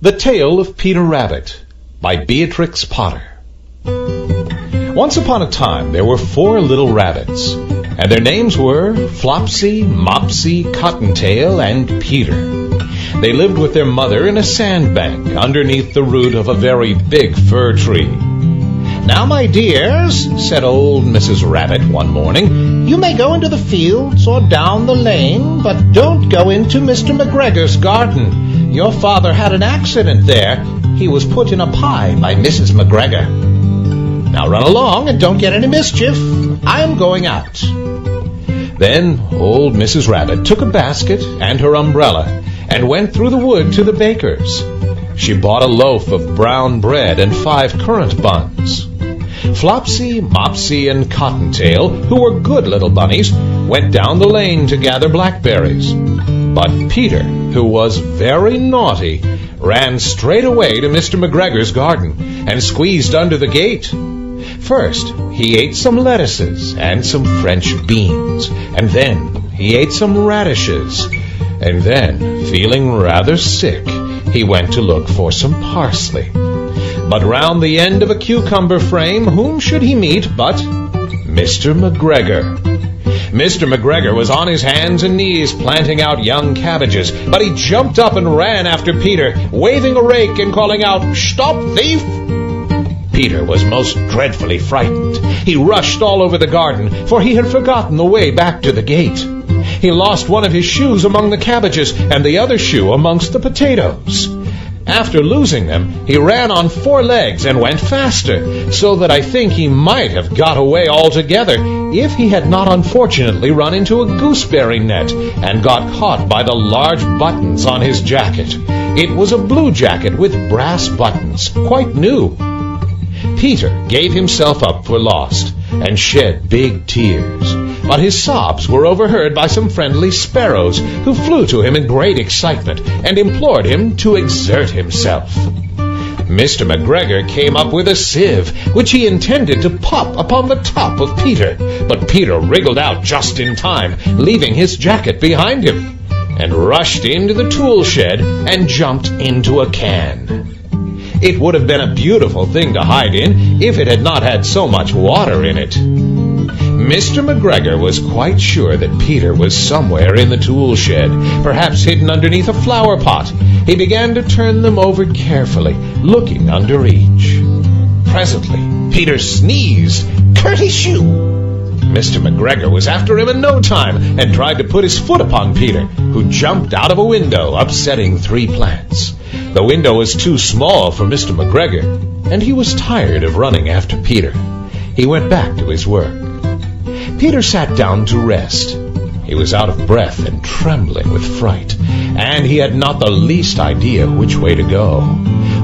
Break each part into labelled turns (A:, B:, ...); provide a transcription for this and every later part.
A: The Tale of Peter Rabbit by Beatrix Potter. Once upon a time there were 4 little rabbits, and their names were Flopsy, Mopsy, Cottontail, and Peter. They lived with their mother in a sandbank underneath the root of a very big fir tree. "Now, my dears," said old Mrs. Rabbit one morning, "you may go into the fields or down the lane, but don't go into Mr. McGregor's garden. Your father had an accident there. He was put in a pie by Mrs. McGregor. Now run along and don't get any mischief. I am going out." Then old Mrs. Rabbit took a basket and her umbrella and went through the wood to the baker's. She bought a loaf of brown bread and 5 currant buns. Flopsy, Mopsy, and Cottontail, who were good little bunnies, went down the lane to gather blackberries. But Peter, who was very naughty, ran straight away to Mr. McGregor's garden and squeezed under the gate. First, he ate some lettuces and some French beans, and then he ate some radishes, and then, feeling rather sick, he went to look for some parsley. But round the end of a cucumber frame, whom should he meet but Mr. McGregor? Mr. McGregor was on his hands and knees planting out young cabbages, but he jumped up and ran after Peter, waving a rake and calling out, "Stop, thief!" Peter was most dreadfully frightened. He rushed all over the garden, for he had forgotten the way back to the gate. He lost one of his shoes among the cabbages and the other shoe amongst the potatoes. After losing them, he ran on 4 legs and went faster, so that I think he might have got away altogether if he had not unfortunately run into a gooseberry net and got caught by the large buttons on his jacket. It was a blue jacket with brass buttons, quite new. Peter gave himself up for lost and shed big tears, but his sobs were overheard by some friendly sparrows who flew to him in great excitement and implored him to exert himself. Mr. McGregor came up with a sieve, which he intended to pop upon the top of Peter, but Peter wriggled out just in time, leaving his jacket behind him, and rushed into the tool shed and jumped into a can. It would have been a beautiful thing to hide in if it had not had so much water in it. Mr. McGregor was quite sure that Peter was somewhere in the tool shed, perhaps hidden underneath a flower pot. He began to turn them over carefully, looking under each. Presently, Peter sneezed, "Curty-shoo!" Mr. McGregor was after him in no time and tried to put his foot upon Peter, who jumped out of a window, upsetting 3 plants. The window was too small for Mr. McGregor, and he was tired of running after Peter. He went back to his work. Peter sat down to rest. He was out of breath and trembling with fright, and he had not the least idea which way to go.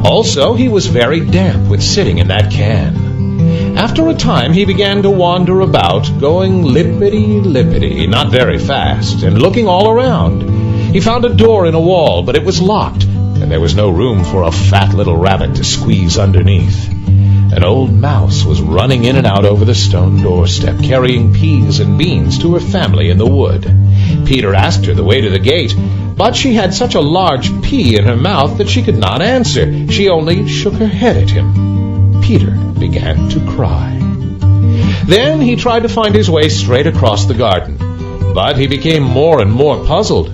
A: Also, he was very damp with sitting in that can. After a time, he began to wander about, going lippity-lippity, not very fast, and looking all around. He found a door in a wall, but it was locked, and there was no room for a fat little rabbit to squeeze underneath. An old mouse was running in and out over the stone doorstep, carrying peas and beans to her family in the wood. Peter asked her the way to the gate, but she had such a large pea in her mouth that she could not answer. She only shook her head at him. Peter began to cry. Then he tried to find his way straight across the garden, but he became more and more puzzled.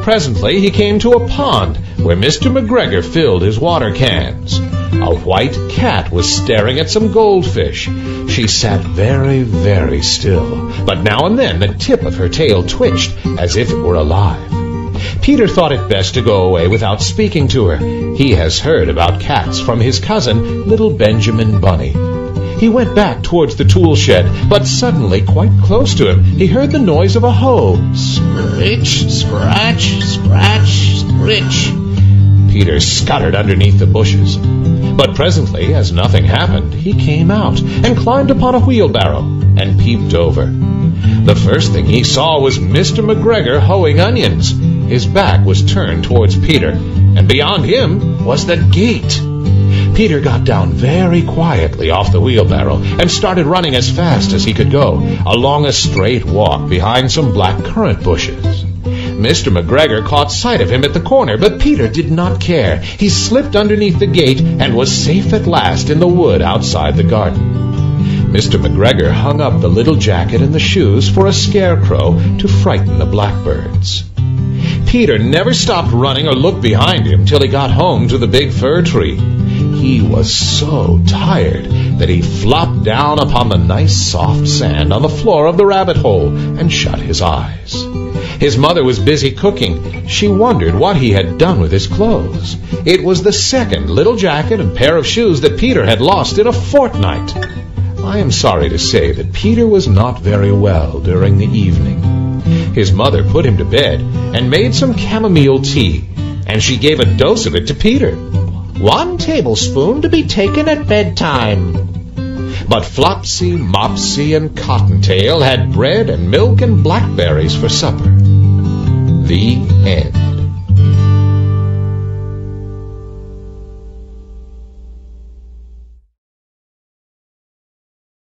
A: Presently he came to a pond where Mr. McGregor filled his water cans. A white cat was staring at some goldfish. She sat very, very still, but now and then the tip of her tail twitched as if it were alive. Peter thought it best to go away without speaking to her. He has heard about cats from his cousin, little Benjamin Bunny. He went back towards the tool shed, but suddenly, quite close to him, he heard the noise of a hoe. Scritch, scratch, scratch, scritch. Peter scuttered underneath the bushes. But presently, as nothing happened, he came out and climbed upon a wheelbarrow and peeped over. The first thing he saw was Mr. McGregor hoeing onions. His back was turned towards Peter, and beyond him was the gate. Peter got down very quietly off the wheelbarrow and started running as fast as he could go, along a straight walk behind some black currant bushes. Mr. McGregor caught sight of him at the corner, but Peter did not care. He slipped underneath the gate and was safe at last in the wood outside the garden. Mr. McGregor hung up the little jacket and the shoes for a scarecrow to frighten the blackbirds. Peter never stopped running or looked behind him till he got home to the big fir tree. He was so tired that he flopped down upon the nice soft sand on the floor of the rabbit hole and shut his eyes. His mother was busy cooking. She wondered what he had done with his clothes. It was the second little jacket and pair of shoes that Peter had lost in a fortnight. I am sorry to say that Peter was not very well during the evening. His mother put him to bed and made some chamomile tea, and she gave a dose of it to Peter. 1 tablespoon to be taken at bedtime. But Flopsy, Mopsy, and Cottontail had bread and milk and blackberries for supper. The end.